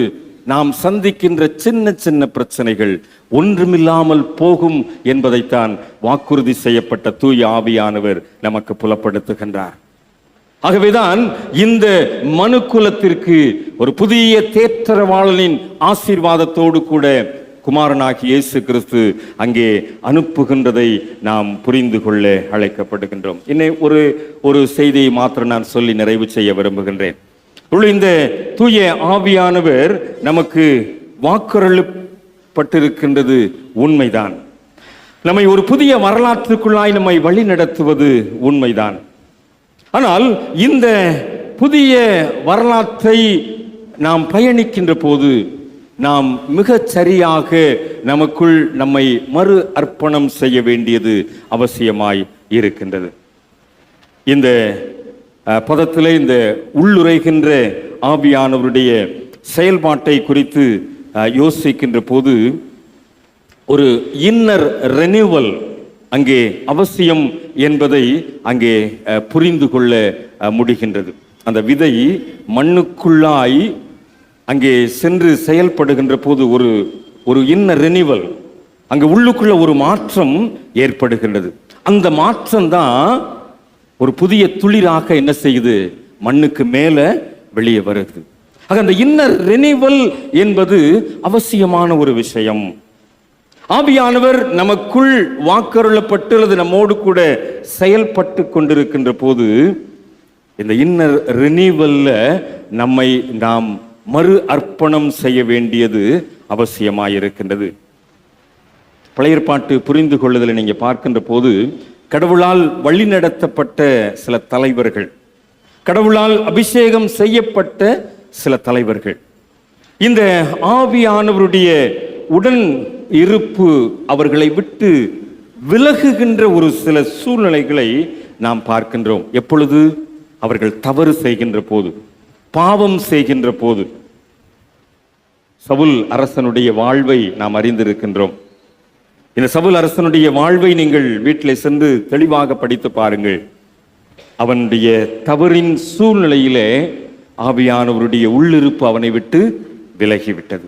A: நாம் சந்திக்கின்ற சின்ன சின்ன பிரச்சனைகள் ஒன்றுமில்லாமல் போகும் என்பதைத்தான் வாக்குறுதி செய்யப்பட்ட தூய ஆவியானவர் நமக்கு புலப்படுத்துகின்றார். ஆகவேதான் இந்த மனுக்குலத்திற்கு ஒரு புதிய தேற்றரவாளனின் ஆசீர்வாதத்தோடு கூட குமாரனாகி இயேசு கிறிஸ்து அங்கே அனுப்புகின்றதை நாம் புரிந்து கொள்ள அழைக்கப்படுகின்றோம். இன்னும் ஒரு செய்தியை மாத்திரம் நான் சொல்லி நிறைவு செய்ய விரும்புகின்றேன். இந்த தூய ஆவியானவர் நமக்கு வாக்குறுதிப்பட்டிருக்கின்றது உண்மைதான். நம்மை ஒரு புதிய வரலாற்றுக்குள்ளாய் நம்மை வழி நடத்துவது உண்மைதான். ஆனால் இந்த புதிய வரலாற்றை நாம் பயணிக்கின்ற போது நாம் மிகச் சரியாக நமக்குள் நம்மை மறு அர்ப்பணம் செய்ய வேண்டியது அவசியமாய் இருக்கின்றது. இந்த பதத்திலே இந்த உள்ளுரைகின்ற ஆவியானவருடைய செயல்பாட்டை குறித்து யோசிக்கின்ற போது ஒரு இன்னர் ரெனியூவல், அங்கே அவசியம் என்பதை அங்கே புரிந்து கொள்ள முடிகின்றது. அந்த விதை மண்ணுக்குள்ளாய் அங்கே சென்று செயல்படுகின்ற போது ஒரு இன்ன ரெனிவல், அங்கே உள்ளுக்குள்ள ஒரு மாற்றம் ஏற்படுகின்றது. அந்த மாற்றம் தான் ஒரு புதிய துளிராக என்ன செய்யுது, மண்ணுக்கு மேல வெளியே வருது. ஆக அந்த இன்னர் ரெனிவல் என்பது அவசியமான ஒரு விஷயம். ஆவியானவர் நமக்குள் வாக்கருளப்பட்டு அல்லது நம்மோடு கூட செயல்பட்டு கொண்டிருக்கின்ற போது இந்த இன்னர் ரெனிவல்ல நம்மை நாம் மறு அர்ப்பணம் செய்ய வேண்டியது அவசியமாயிருக்கின்றது. பழைய ஏற்பாட்டு புரிந்து கொள்ளுதலை நீங்க பார்க்கின்ற போது கடவுளால் வழிநடத்தப்பட்ட சில தலைவர்கள், கடவுளால் அபிஷேகம் செய்யப்பட்ட சில தலைவர்கள், இந்த ஆவியானவருடைய உடன் இருப்பு அவர்களை விட்டு விலகுகின்ற ஒரு சில சூழ்நிலைகளை நாம் பார்க்கின்றோம். எப்பொழுது? அவர்கள் தவறு செய்கின்ற போது, பாவம் செய்கின்ற போது. சவுல் அரசனுடைய வாழ்வை நாம் அறிந்திருக்கின்றோம். இந்த சவுல் அரசனுடைய வாழ்வை நீங்கள் வீட்டில் சென்று தெளிவாக படித்து பாருங்கள். அவனுடைய தவறின் சூழ்நிலையிலே ஆவியானவருடைய உள்ளிருப்பு அவனை விட்டு விலகிவிட்டது.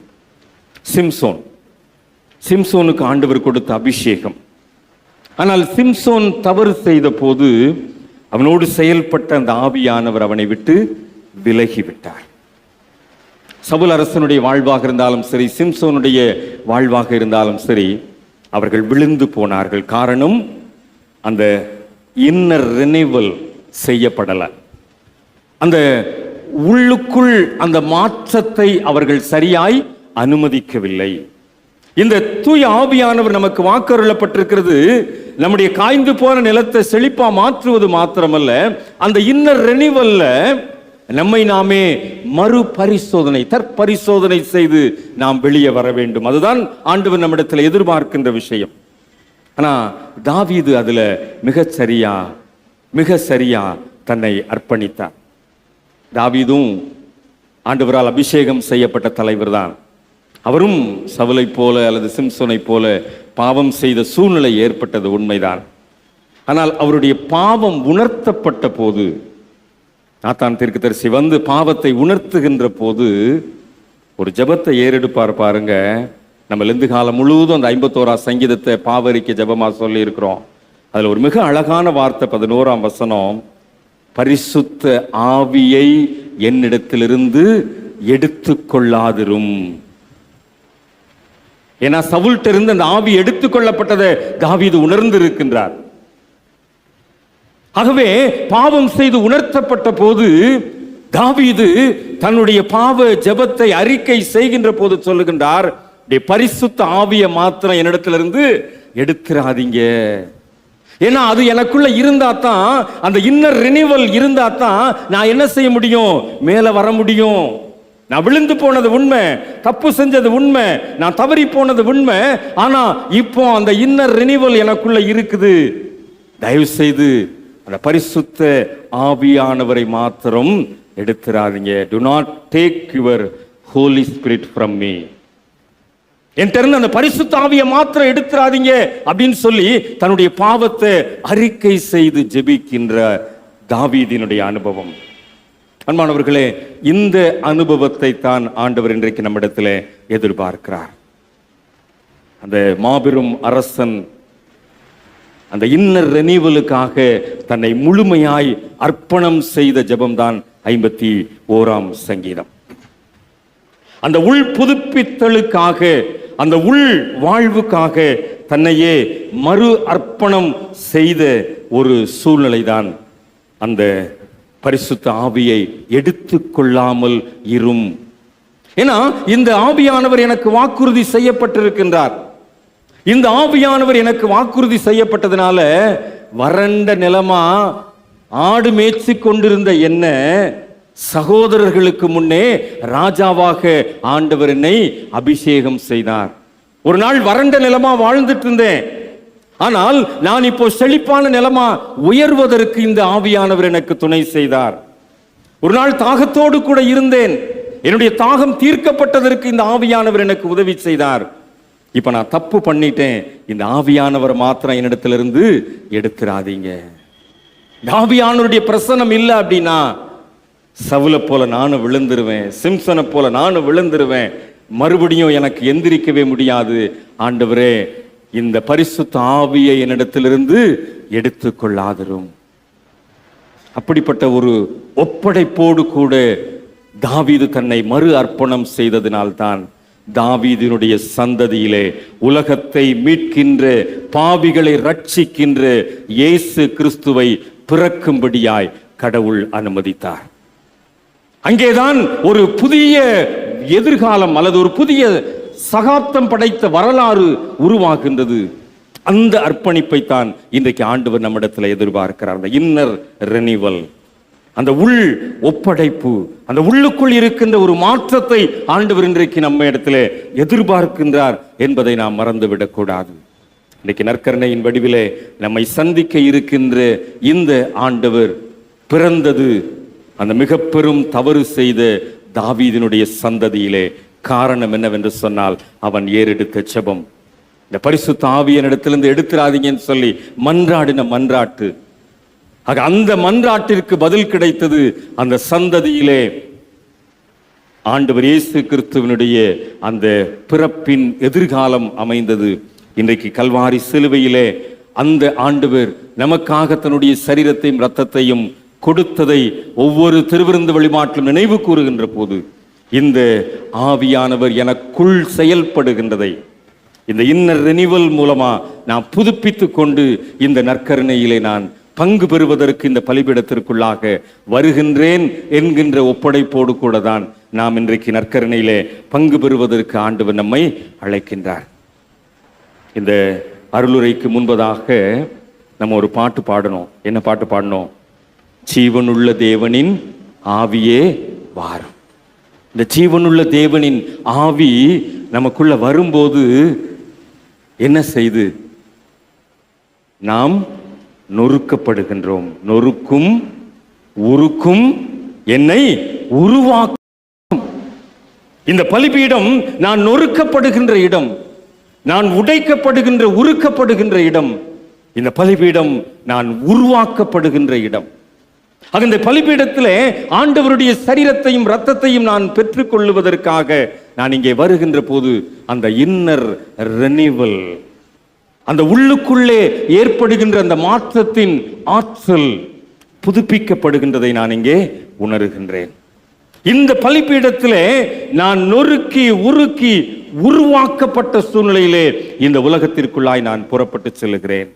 A: சிம்சோனுக்கு ஆண்டவர் கொடுத்த அபிஷேகம். ஆனால் சிம்சோன் தவறு செய்த போது அவனோடு செயல்பட்ட அந்த ஆவியானவர் அவனை விட்டு விலகிவிட்டார். சவுல் அரசனுடைய வாழ்வாக இருந்தாலும் சரி, சிம்சோனுடைய வாழ்வாக இருந்தாலும் சரி, அவர்கள் விழுந்து போனார்கள். காரணம், அந்த இன்னர் ரெனிவல் செய்யப்படலை. அந்த உள்ளுக்குள் அந்த மாற்றத்தை அவர்கள் சரியாய் அனுமதிக்கவில்லை. இந்த தூய ஆவியானவர் நமக்கு வாக்கருளப்பட்டிருக்கிறது. நம்முடைய காய்ந்து போன நிலத்தை செழிப்பா மாற்றுவது மாத்திரமல்ல, அந்த இன்னர் ரெனிவல்ல நம்மை நாமே மறு பரிசோதனை, தற்பரிசோதனை செய்து நாம் வெளியே வர வேண்டும். அதுதான் ஆண்டவர் நம்மிடத்தில் எதிர்பார்க்கின்ற விஷயம். ஆனா தாவீது அதுல மிக சரியா தன்னை அர்ப்பணித்தார். தாவீதும் ஆண்டவரால் அபிஷேகம் செய்யப்பட்ட தலைவர் தான். அவரும் சவுலை போல அல்லது சிம்சோனை போல பாவம் செய்த சூழ்நிலை ஏற்பட்டது உண்மைதான். ஆனால் அவருடைய பாவம் உணர்த்தப்பட்ட போது, நாத்தான் தீர்க்கதரிசி வந்து பாவத்தை உணர்த்துகின்ற போது ஒரு ஜெபத்தை ஏறெடுப்பார் பாருங்க. நம்ம லெந்து காலம் முழுவதும் அந்த 51ஆம் சங்கீதத்தை பாவரிக்க ஜெபமா சொல்லி இருக்கிறோம். அதுல ஒரு மிக அழகான வார்த்தை 11ஆம் வசனம், பரிசுத்த ஆவியை என்னிடத்திலிருந்து எடுத்துக்கொள்ளாதிரும். ஏன்னா சவுல்ட்ட இருந்து அந்த ஆவி எடுத்துக்கொள்ளப்பட்டதை தாவீது உணர்ந்து இருக்கின்றார். ஆகவே பாவம் செய்து உணர்த்தப்பட்ட போது தாவீது தன்னுடைய பாவ ஜெபத்தை அறிக்கை செய்கின்ற போது சொல்லுகின்றார், பரிசுத்த ஆவியை மாத்திரம் என்னிடத்திலிருந்து எடுத்துறாதீங்க. ஏன்னா அது எனக்குள்ள இருந்தா தான், அந்த இன்னர் ரினிவல் இருந்தா தான் நான் என்ன செய்ய முடியும், மேல வர முடியும். நான் விழுந்து போனது உண்மை, தப்பு செஞ்சது உண்மை, நான் தவறி போனது உண்மை. ஆனா இப்போ அந்த இன்னர் ரினிவல் எனக்குள்ள இருக்குது. தயவு செய்து அந்த பரிசுத்த ஆவியானவரை மாத்திரம் எடுத்துறாதீங்க. Do not take your Holy Spirit from me. என்கிட்ட அந்த பரிசுத்த ஆவியை மாத்திரம் எடுத்துறாதீங்க அப்படின்னு சொல்லி தன்னுடைய பாவத்தை அறிக்கை செய்து ஜெபிக்கின்ற தாவீதினுடைய அனுபவம். அன்பானவர்களே, இந்த அனுபவத்தை தான் ஆண்டவர் இன்றைக்கு நம்மிடத்தில் எதிர்பார்க்கிறார். அந்த மாபெரும் அரசன் அந்த இன்னர் ரெனிவலுக்காக தன்னை முழுமையாய் அர்ப்பணம் செய்த ஜெபம்தான் 51ஆம் சங்கீதம். அந்த உள் புதுப்பித்தலுக்காக, அந்த உள் வாழ்வுக்காக தன்னையே மறு அர்ப்பணம் செய்த ஒரு சூழ்நிலை தான் அந்த பரிசுத்த ஆவியை எடுத்துக்கொள்ளாமல் இரும். ஏன்னா இந்த ஆவியானவர் எனக்கு வாக்குறுதி செய்யப்பட்டிருக்கின்றார். இந்த ஆவியானவர் எனக்கு வாக்குறுதி செய்யப்பட்டதுனால வறண்ட நிலமா ஆடு மேய்ச்சி கொண்டிருந்த என்ன சகோதரர்களுக்கு முன்னே ராஜாவாக ஆண்டவர் என்னை அபிஷேகம் செய்தார். ஒரு நாள் வறண்ட நிலமா வாழ்ந்துட்டு இருந்தேன், ஆனால் நான் இப்போ செழிப்பான நிலமா உயர்வதற்கு இந்த ஆவியானவர் எனக்கு துணை செய்தார். ஒரு நாள் தாகத்தோடு கூட இருந்தேன், என்னுடைய தாகம் தீர்க்கப்பட்டதற்கு இந்த ஆவியானவர் எனக்கு உதவி செய்தார். இப்ப நான் தப்பு பண்ணிட்டேன், இந்த ஆவியானவர் மாத்திரம் என்னிடத்திலிருந்து எடுத்துறாதீங்க. ஆவியானவருடைய பிரசன்னம் இல்லை அப்படின்னா சவுலை போல நானும் விழுந்துருவேன், சிம்சனை போல நானும் விழுந்துருவேன், மறுபடியும் எனக்கு எந்திரிக்கவே முடியாது. ஆண்டவரே, இந்த பரிசுத்த ஆவியை என்னிடத்திலிருந்து எடுத்துக்கொள்ளாதிரும். அப்படிப்பட்ட ஒரு ஒப்படைப்போடு கூட தாவீது தன்னை மறு அர்ப்பணம் செய்ததினால்தான் தாவீதினுடைய சந்ததியிலே உலகத்தை மீட்கின்ற, பாவிகளை ரட்சிக்கின்ற இயேசு கிறிஸ்துவை பிறக்கும்படியாய் கடவுள் அனுமதித்தார். அங்கேதான் ஒரு புதிய எதிர்காலம் அல்லது ஒரு புதிய சகாப்தம் படைத்த வரலாறு உருவாகின்றது. அந்த அர்ப்பணிப்பை தான் இன்றைக்கு ஆண்டவர் நம்மிடத்தில் எதிர்பார்க்கிறார். அந்த இன்னர் ரெனிவல், அந்த உள் ஒப்படைப்பு, அந்த உள்ளுக்குள் இருக்கின்ற ஒரு மாற்றத்தை ஆண்டவர் இன்றைக்கு நம்ம இடத்துல எதிர்பார்க்கின்றார் என்பதை நாம் மறந்துவிடக் கூடாது. இன்றைக்கு நற்கருணையின் வடிவிலே நம்மை சந்திக்க இருக்கின்ற இந்த ஆண்டவர் பிறந்தது அந்த மிக பெரும் தவறு செய்த தாவீதினுடைய சந்ததியிலே. காரணம் என்னவென்று சொன்னால், அவன் ஏறெடுத்த ஜெபம். இந்த பரிசுத்த ஆவியினிடத்திலிருந்து எடுத்துறாதீங்கன்னு சொல்லி மன்றாடின மன்றாட்டு. ஆக அந்த மன்றாட்டிற்கு பதில் கிடைத்தது. அந்த சந்ததியிலே ஆண்டவர் இயேசு கிறிஸ்துவினுடைய அந்த பிறப்பின் எதிர்காலம் அமைந்தது. இன்றைக்கு கல்வாரி சிலுவையிலே அந்த ஆண்டவர் நமக்காக தன்னுடைய சரீரத்தையும் இரத்தத்தையும் கொடுத்ததை ஒவ்வொரு திருவிருந்து வழிபாட்டிலும் நினைவு கூறுகின்ற போது இந்த ஆவியானவர் எனக்குள் செயல்படுகின்றதை, இந்த இன்னர் ரெனிவல் மூலமா நான் புதுப்பித்து கொண்டு இந்த நற்கருணையிலே நான் பங்கு பெறுவதற்கு இந்த பலிபீடத்திற்குள்ளாக வருகின்றேன் என்கின்ற ஒப்படைப்போடு கூட தான் நாம் இன்றைக்கு நற்கருணையிலே பங்கு பெறுவதற்கு ஆண்டவர் நம்மை அழைக்கின்றார். இந்த அருளுரைக்கு முன்பதாக நம்ம ஒரு பாட்டு பாடணும். என்ன பாட்டு பாடணும்? ஜீவனுள்ள தேவனின் ஆவியே வாரும். இந்த ஜீவனுள்ள தேவனின் ஆவி நமக்குள்ள வரும்போது என்ன செய்து? நாம் நொறுக்கப்படுகின்றோம். நொறுக்கும் உருக்கும் என்னை உருவாக்கும். இந்த பலிபீடம் நான் நொறுக்கப்படுகின்ற இடம், நான் உடைக்கப்படுகின்ற உருக்கப்படுகின்ற இடம். இந்த பலிபீடம் நான் உருவாக்கப்படுகின்ற இடம். அந்த பலிபீடத்திலே ஆண்டவருடைய சரீரத்தையும் இரத்தத்தையும் நான் பெற்றுக் கொள்ளுவதற்காக நான் இங்கே வருகின்ற போது அந்த இன்னர் ரெனிவல், அந்த உள்ளுக்குள்ளே ஏற்படுகின்ற அந்த மாற்றத்தின் ஆற்றல் புதுப்பிக்கப்படுகின்றதை நான் இங்கே உணர்கின்றேன். இந்த பலிபீடத்திலே நான் நொறுக்கி உருக்கி உருவாக்கப்பட்ட சூழ்நிலையிலே இந்த உலகத்திற்குள்ளாய் நான் புறப்பட்டு செல்லுகிறேன்.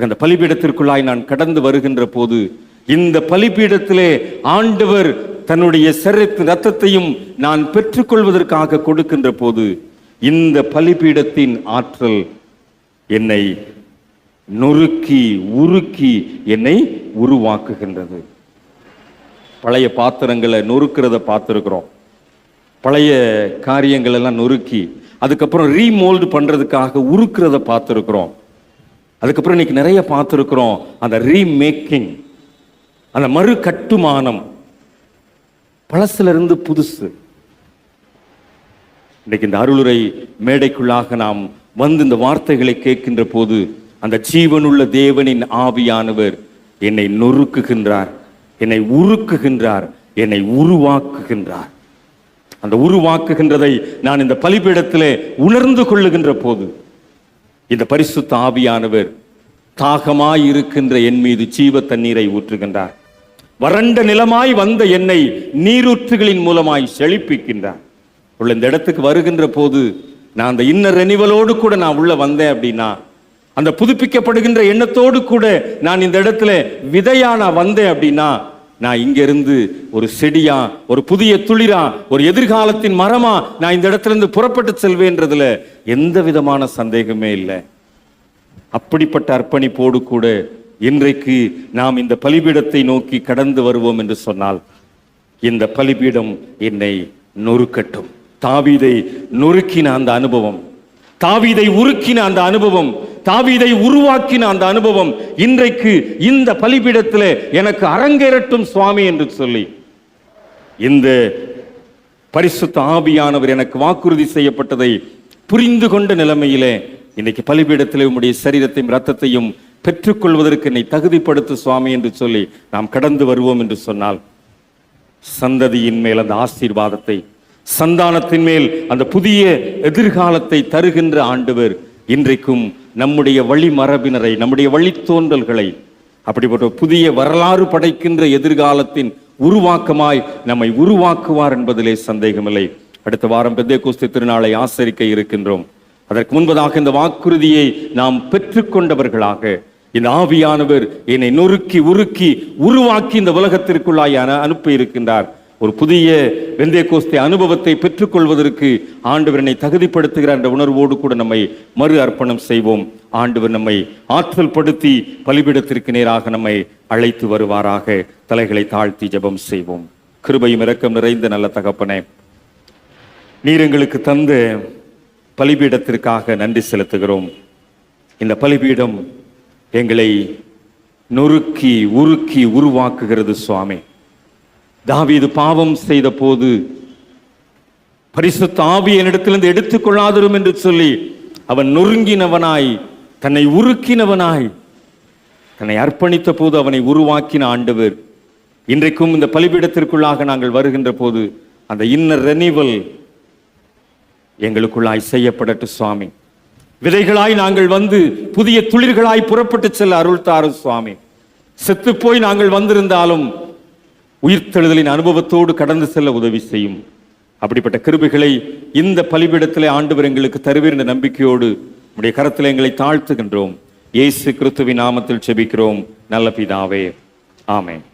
A: அந்த பலிபீடத்திற்குள்ளாய் நான் கடந்து வருகின்ற போது இந்த பலிபீடத்திலே ஆண்டவர் தன்னுடைய சரீரத்தின் இரத்தத்தையும் நான் பெற்றுக்கொள்வதற்காக கொடுக்கின்ற போது இந்த பலிபீடத்தின் ஆற்றல் என்னை நொறுக்கி உருக்கி என்னை உருவாக்குகின்றது. பழைய பாத்திரங்களை நொறுக்கிறத பார்த்துருக்கிறோம். பழைய காரியங்கள் எல்லாம் நொறுக்கி அதுக்கப்புறம் ரீமோல்டு பண்றதுக்காக உருக்கிறத பார்த்துருக்கிறோம். அதுக்கப்புறம் இன்னைக்கு நிறைய பார்த்துருக்கிறோம் அந்த ரீமேக்கிங், அந்த மறு கட்டுமானம், பழசுல இருந்து புதுசு. இன்னைக்கு இந்த அருளுரை மேடைக்குள்ளாக நாம் வந்து இந்த வார்த்தைகளை கேட்கின்ற போது அந்த ஜீவனுள்ள தேவனின் ஆவியானவர் என்னை நொறுக்குகின்றார், என்னை உருக்குகின்றார், என்னை உருவாக்குகின்றார். அந்த உருவாக்குகின்றதை நான் இந்த பலிபீடத்திலே உணர்ந்து கொள்ளுகின்ற போது இந்த பரிசுத்த ஆவியானவர் தாகமாய் இருக்கின்ற என் மீது ஜீவ தண்ணீரை ஊற்றுகின்றார். வறண்ட நிலமாய் வந்த என்னை நீரூற்றுகளின் மூலமாய் செழிப்பிக்கின்றார். இந்த இடத்துக்கு வருகின்ற போது நான் அந்த இன்னர் ரெனிவலோடு கூட நான் உள்ள வந்தேன் அப்படின்னா, அந்த புதுப்பிக்கப்படுகின்ற எண்ணத்தோடு கூட நான் இந்த இடத்துல விதையா நான் வந்தேன் அப்படின்னா, நான் இங்கிருந்து ஒரு செடியா, ஒரு புதிய துளிரா, ஒரு எதிர்காலத்தின் மரமா நான் இந்த இடத்துல இருந்து புறப்பட்டு செல்வேன்றதுல எந்த விதமான சந்தேகமே இல்லை. அப்படிப்பட்ட அர்ப்பணிப்போடு கூட இன்றைக்கு நாம் இந்த பலிபீடத்தை நோக்கி கடந்து வருவோம் என்று சொன்னால், இந்த பலிபீடம் என்னை நொறுக்கட்டும். தாவீதை நொறுக்கின அந்த அனுபவம், தாவீதை உருக்கின அந்த அனுபவம், தாவீதை உருவாக்கின அந்த அனுபவம் இன்றைக்கு இந்த பலிபீடத்தில் எனக்கு அரங்கேறட்டும் சுவாமி என்று சொல்லி இந்த பரிசுத்த ஆவியானவர் எனக்கு வாக்குறுதி செய்யப்பட்டதை புரிந்து கொண்ட நிலைமையிலே இன்னைக்கு பலிபீடத்திலே உம்முடைய சரீரத்தையும் இரத்தத்தையும் பெற்றுக்கொள்வதற்கு என்னை தகுதிப்படுத்து சுவாமி என்று சொல்லி நாம் கடந்து வருவோம் என்று சொன்னால், சந்ததியின் மேல் அந்த ஆசீர்வாதத்தை, சந்தானத்தின் மேல் அந்த புதிய எதிர்காலத்தை தருகின்ற ஆண்டவர் இன்றைக்கும் நம்முடைய வழிமரபினரை, நம்முடைய வழித்தோன்றல்களை அப்படிப்பட்ட புதிய வரலாறு படைக்கின்ற எதிர்காலத்தின் உருவாக்கமாய் நம்மை உருவாக்குவார் என்பதிலே சந்தேகமில்லை. அடுத்த வாரம் பெந்தேகோஸ்தே திருநாளை ஆசரிக்க இருக்கின்றோம். அதற்கு முன்பதாக இந்த வாக்குறுதியை நாம் பெற்றுக்கொண்டவர்களாக இந்த ஆவியானவர் என்னை நொறுக்கி உருக்கி உருவாக்கி இந்த உலகத்திற்குள்ளாய் அனுப்பி இருக்கின்றார். ஒரு புதிய பெந்தேகோஸ்தே அனுபவத்தை பெற்றுக்கொள்வதற்கு ஆண்டவர் என்னை தகுதிப்படுத்துகிறார் என்ற உணர்வோடு கூட நம்மை மறு அர்ப்பணம் செய்வோம். ஆண்டவர் நம்மை ஆற்றல் படுத்தி பலிபீடத்திற்கு நேராக நம்மை அழைத்து வருவாராக. தலைகளை தாழ்த்தி ஜெபம் செய்வோம். கிருபையும் இரக்கம் நிறைந்த நல்ல தகப்பனே, நீர் எங்களுக்கு தந்த பலிபீடத்திற்காக நன்றி செலுத்துகிறோம். இந்த பலிபீடம் எங்களை நொறுக்கி உருக்கி உருவாக்குகிறது சுவாமி. தாவீது பாவம் செய்த போது பரிசுத்த ஆவி என்னிடத்திலிருந்து எடுத்துக்கொள்ளாதிரும் என்று சொல்லி அவன் நொறுங்கினவனாய், தன்னை உருக்கினவனாய், தன்னை அர்ப்பணித்த போது அவனை உருவாக்கின ஆண்டவர் இன்றைக்கும் இந்த பலிபீடத்திற்குள்ளாக நாங்கள் வருகின்ற போது அந்த இன்னர் ரெனிவல் எங்களுக்குள்ளாய் செய்யப்படட்டு சுவாமி. விதைகளாய் நாங்கள் வந்து புதிய துளிர்களாய் புறப்பட்டு செல்ல அருள் தாரும் சுவாமி. செத்து போய் நாங்கள் வந்திருந்தாலும் உயிர்த்தெழுதலின் அனுபவத்தோடு கடந்து செல்ல உதவி செய்யும். அப்படிப்பட்ட கிருபைகளை இந்த பலிபீடத்திலே ஆண்டவர் எங்களுக்கு தருவீர் என்ற நம்பிக்கையோடு உடைய கரத்தில் எங்களை தாழ்த்துகின்றோம். இயேசு கிறிஸ்துவின் நாமத்தில் ஜெபிக்கிறோம் நல்ல பிதாவே, ஆமென்.